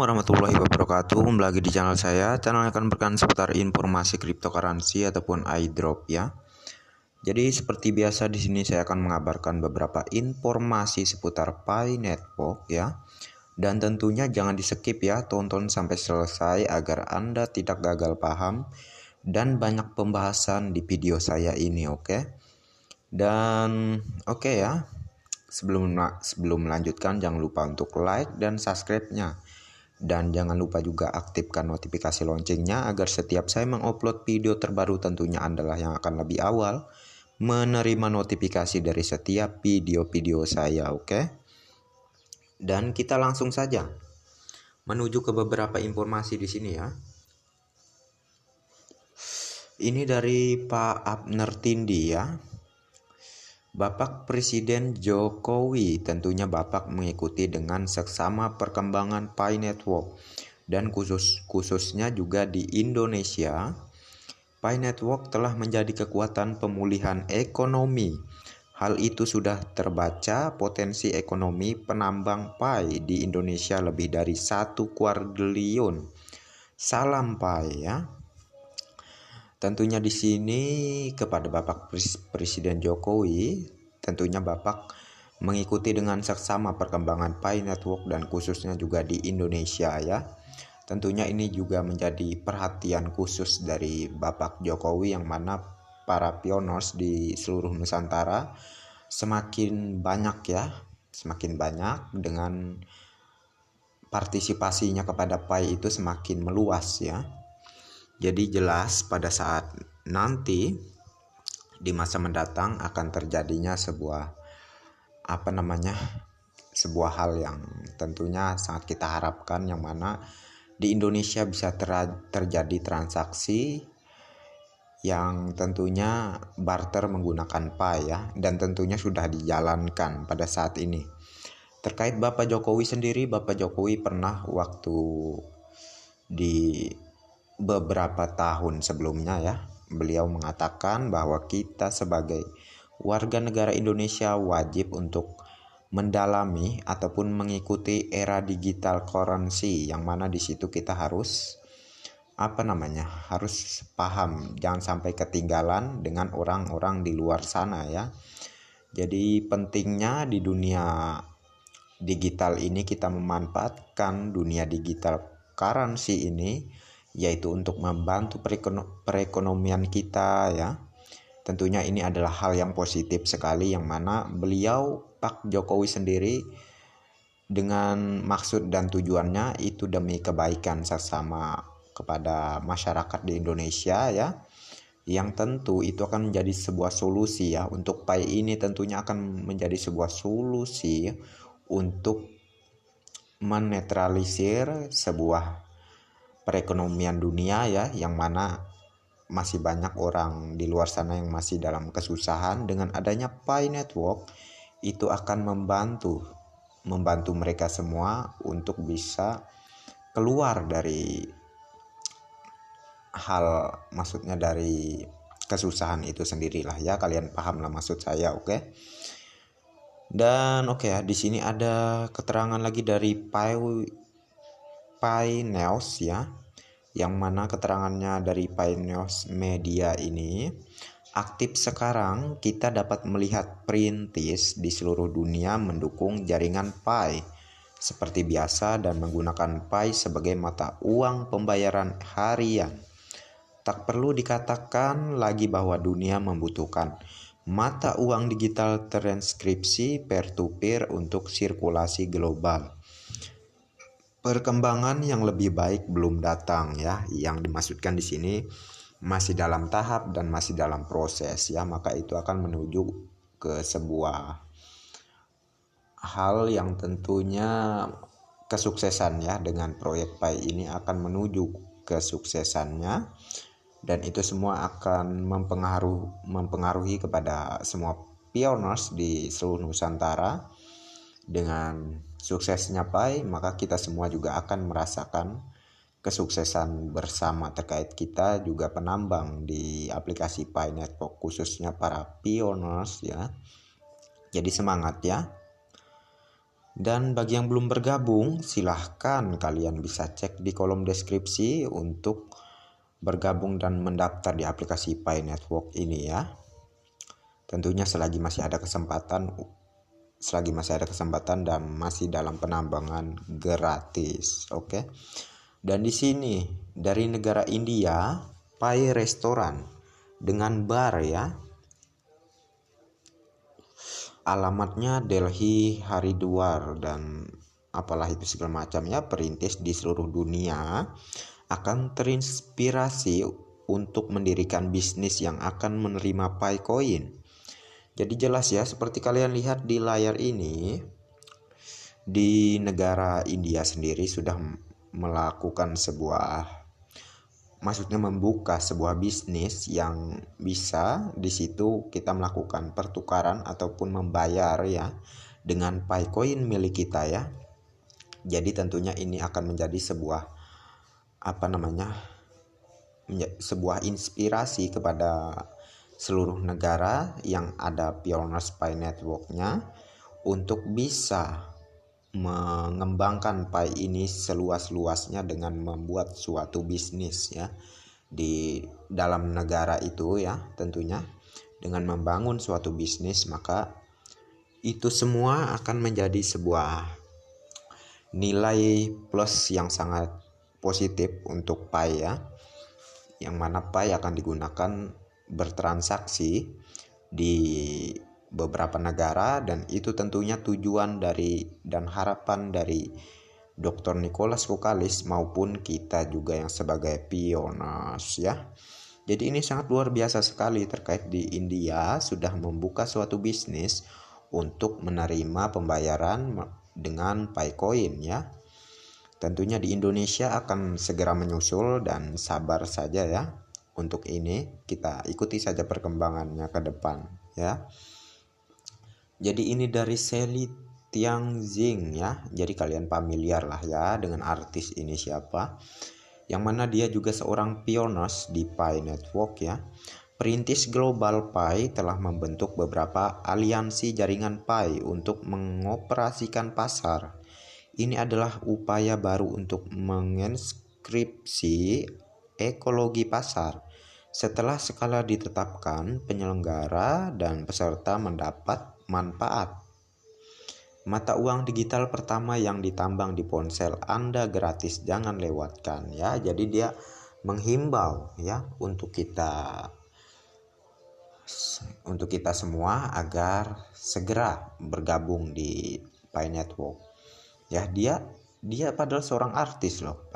Warahmatullahi wabarakatuh. Kembali lagi di channel saya. Channel yang akan berkan seputar informasi cryptocurrency ataupun airdrop ya. Jadi seperti biasa di sini saya akan mengabarkan beberapa informasi seputar Pi Network ya. Dan tentunya jangan di-skip ya, tonton sampai selesai agar Anda tidak gagal paham dan banyak pembahasan di video saya ini, oke? Dan oke ya. Sebelum melanjutkan jangan lupa untuk like dan subscribe-nya. Dan jangan lupa juga aktifkan notifikasi loncengnya agar setiap saya mengupload video terbaru tentunya Anda yang akan lebih awal menerima notifikasi dari setiap video-video saya, oke? Dan kita langsung saja menuju ke beberapa informasi di sini ya. Ini dari Pak Abner Tindi ya. Bapak Presiden Jokowi tentunya Bapak mengikuti dengan seksama perkembangan Pi Network dan khususnya juga di Indonesia. Pi Network telah menjadi kekuatan pemulihan ekonomi. Hal itu sudah terbaca potensi ekonomi penambang Pi di Indonesia lebih dari 1 kuadriliun. Salam Pi ya. Tentunya di sini kepada Bapak Presiden Jokowi, tentunya Bapak mengikuti dengan seksama perkembangan Pi Network dan khususnya juga di Indonesia ya. Tentunya ini juga menjadi perhatian khusus dari Bapak Jokowi yang mana para pioners di seluruh Nusantara semakin banyak ya, semakin banyak dengan partisipasinya kepada Pi itu semakin meluas ya. Jadi jelas pada saat nanti di masa mendatang akan terjadinya sebuah sebuah hal yang tentunya sangat kita harapkan, yang mana di Indonesia bisa terjadi transaksi yang tentunya barter menggunakan Pi ya, dan tentunya sudah dijalankan pada saat ini. Terkait Bapak Jokowi sendiri, Bapak Jokowi pernah waktu di beberapa tahun sebelumnya ya, beliau mengatakan bahwa kita sebagai warga negara Indonesia wajib untuk mendalami ataupun mengikuti era digital currency, yang mana di situ kita harus harus paham, jangan sampai ketinggalan dengan orang-orang di luar sana ya. Jadi pentingnya di dunia digital ini kita memanfaatkan dunia digital currency ini, yaitu untuk membantu perekonomian kita ya. Tentunya ini adalah hal yang positif sekali, yang mana beliau Pak Jokowi sendiri dengan maksud dan tujuannya itu demi kebaikan sesama kepada masyarakat di Indonesia ya, yang tentu itu akan menjadi sebuah solusi ya. Untuk Pi ini tentunya akan menjadi sebuah solusi untuk menetralisir sebuah perekonomian dunia ya, yang mana masih banyak orang di luar sana yang masih dalam kesusahan. Dengan adanya Pi Network itu akan membantu mereka semua untuk bisa keluar dari dari kesusahan itu sendirilah ya. Kalian paham lah maksud saya, oke? Dan oke ya, di sini ada keterangan lagi dari Pi News ya, yang mana keterangannya dari Pi News Media ini, aktif sekarang kita dapat melihat perintis di seluruh dunia mendukung jaringan Pi seperti biasa dan menggunakan Pi sebagai mata uang pembayaran harian. Tak perlu dikatakan lagi bahwa dunia membutuhkan mata uang digital transkripsi peer-to-peer untuk sirkulasi global. Perkembangan yang lebih baik belum datang ya. Yang dimaksudkan di sini masih dalam tahap dan masih dalam proses ya, maka itu akan menuju ke sebuah hal yang tentunya kesuksesan ya. Dengan proyek Pi ini akan menuju kesuksesannya, dan itu semua akan mempengaruhi kepada semua pioners di seluruh Nusantara. Dengan suksesnya Pi, maka kita semua juga akan merasakan kesuksesan bersama. Terkait kita juga penambang di aplikasi Pi Network, khususnya para pioners ya. Jadi semangat ya. Dan bagi yang belum bergabung, silahkan kalian bisa cek di kolom deskripsi untuk bergabung dan mendaftar di aplikasi Pi Network ini ya. Tentunya selagi masih ada kesempatan dan masih dalam penambangan gratis, oke. Dan di sini dari negara India, Pi Restoran dengan bar ya. Alamatnya Delhi Haridwar dan apalah itu segala macam ya, perintis di seluruh dunia akan terinspirasi untuk mendirikan bisnis yang akan menerima Pi Coin. Jadi jelas ya, seperti kalian lihat di layar ini, di negara India sendiri sudah melakukan membuka sebuah bisnis yang bisa di situ kita melakukan pertukaran ataupun membayar ya dengan Pi Coin milik kita ya. Jadi tentunya ini akan menjadi sebuah inspirasi kepada seluruh negara yang ada Pioneers Pi Network-nya untuk bisa mengembangkan Pi ini seluas-luasnya dengan membuat suatu bisnis ya di dalam negara itu ya. Tentunya dengan membangun suatu bisnis, maka itu semua akan menjadi sebuah nilai plus yang sangat positif untuk Pi ya, yang mana Pi akan digunakan bertransaksi di beberapa negara, dan itu tentunya tujuan dari dan harapan dari Dr. Nicholas Vokalis maupun kita juga yang sebagai pioners ya. Jadi ini sangat luar biasa sekali terkait di India sudah membuka suatu bisnis untuk menerima pembayaran dengan Pi Coin ya. Tentunya di Indonesia akan segera menyusul dan sabar saja ya. Untuk ini kita ikuti saja perkembangannya ke depan ya. Jadi ini dari Sally Tianxing ya. Jadi kalian familiar lah ya dengan artis ini siapa. Yang mana dia juga seorang pioners di Pi Network ya. Perintis Global Pi telah membentuk beberapa aliansi jaringan Pi untuk mengoperasikan pasar. Ini adalah upaya baru untuk menginskripsi ekologi pasar. Setelah skala ditetapkan, penyelenggara dan peserta mendapat manfaat. Mata uang digital pertama yang ditambang di ponsel Anda gratis, jangan lewatkan ya. Jadi dia menghimbau ya untuk kita semua agar segera bergabung di Pi Network. Ya, dia padahal seorang artis loh,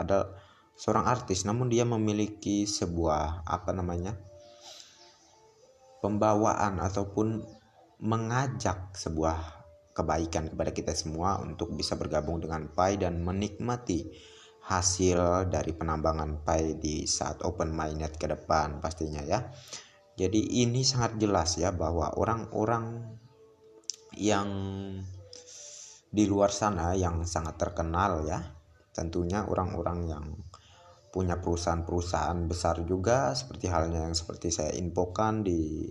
namun dia memiliki sebuah pembawaan ataupun mengajak sebuah kebaikan kepada kita semua untuk bisa bergabung dengan Pi dan menikmati hasil dari penambangan Pi di saat open mainnet ke depan pastinya ya. Jadi ini sangat jelas ya bahwa orang-orang yang di luar sana yang sangat terkenal ya, tentunya orang-orang yang punya perusahaan-perusahaan besar juga, seperti halnya yang seperti saya infokan di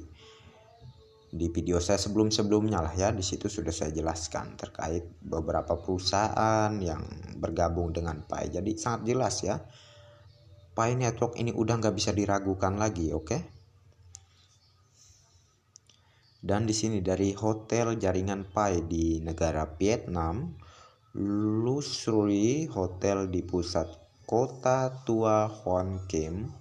video saya sebelumnya lah ya. Di situ sudah saya jelaskan terkait beberapa perusahaan yang bergabung dengan Pi. Jadi sangat jelas ya, Pi Network ini udah nggak bisa diragukan lagi, oke? Dan di sini dari hotel jaringan Pi di negara Vietnam, Luxury Hotel di pusat kota tua Hoan Kem,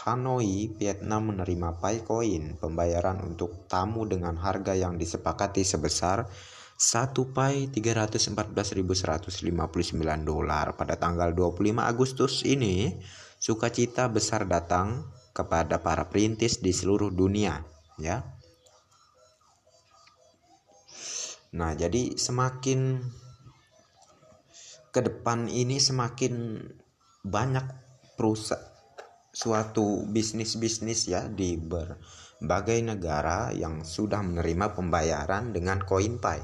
Hanoi, Vietnam menerima Pi Coin pembayaran untuk tamu dengan harga yang disepakati sebesar 1 Pi $314.159 pada tanggal 25 Agustus ini. Sukacita besar datang kepada para perintis di seluruh dunia ya. Nah, jadi semakin ke depan ini semakin banyak suatu bisnis ya di berbagai negara yang sudah menerima pembayaran dengan koin Pi.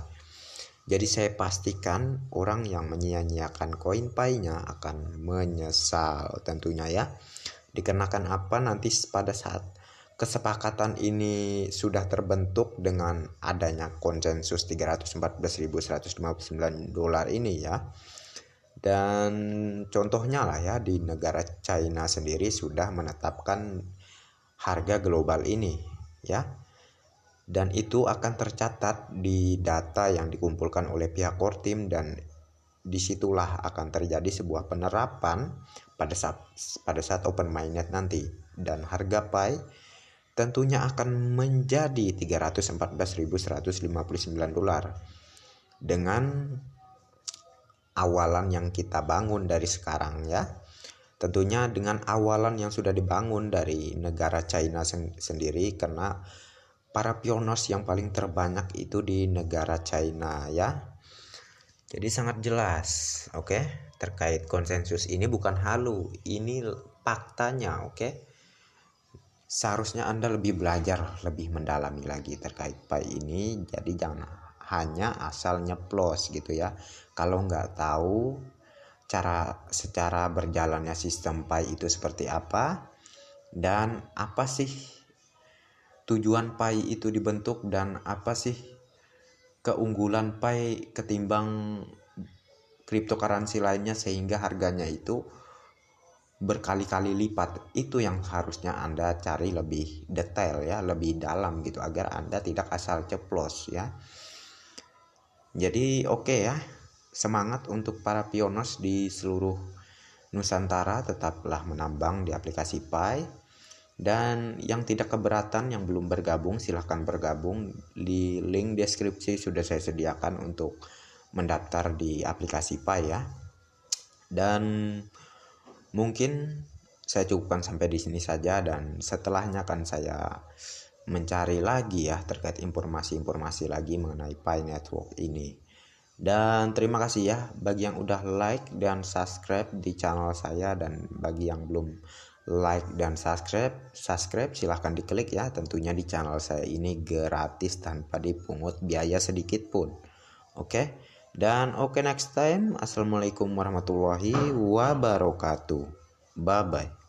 Jadi saya pastikan orang yang menyia-nyiakan koin Pi-nya akan menyesal tentunya ya. Dikarenakan apa, nanti pada saat kesepakatan ini sudah terbentuk dengan adanya konsensus $314.159 ini ya. Dan contohnya lah ya, di negara China sendiri sudah menetapkan harga global ini ya. Dan itu akan tercatat di data yang dikumpulkan oleh pihak core team, dan disitulah akan terjadi sebuah penerapan pada saat open mainnet nanti. Dan harga Pi tentunya akan menjadi $314.159 dengan awalan yang kita bangun dari sekarang ya. Tentunya dengan awalan yang sudah dibangun dari negara China sendiri, karena para pioners yang paling terbanyak itu di negara China ya. Jadi sangat jelas, oke? Terkait konsensus ini bukan halu, ini faktanya, oke? Seharusnya Anda lebih belajar, lebih mendalami lagi terkait Pi ini. Jadi jangan hanya asal nyeplos gitu ya. Kalau nggak tahu secara berjalannya sistem Pi itu seperti apa, dan apa sih tujuan Pi itu dibentuk, dan apa sih keunggulan Pi ketimbang cryptocurrency lainnya sehingga harganya itu berkali-kali lipat. Itu yang harusnya Anda cari lebih detail ya, lebih dalam gitu, agar Anda tidak asal ceplos ya. Jadi oke ya, semangat untuk para pioners di seluruh Nusantara, tetaplah menambang di aplikasi Pi. Dan yang tidak keberatan, yang belum bergabung, silahkan bergabung. Di link deskripsi sudah saya sediakan untuk mendaftar di aplikasi Pi ya. Dan mungkin saya cukupkan sampai di sini saja, dan setelahnya akan saya mencari lagi ya terkait informasi-informasi lagi mengenai Pi Network ini. Dan terima kasih ya bagi yang udah like dan subscribe di channel saya, dan bagi yang belum like dan subscribe silahkan diklik ya. Tentunya di channel saya ini gratis tanpa dipungut biaya sedikit pun. Oke. Dan next time. Assalamualaikum warahmatullahi wabarakatuh. Bye bye.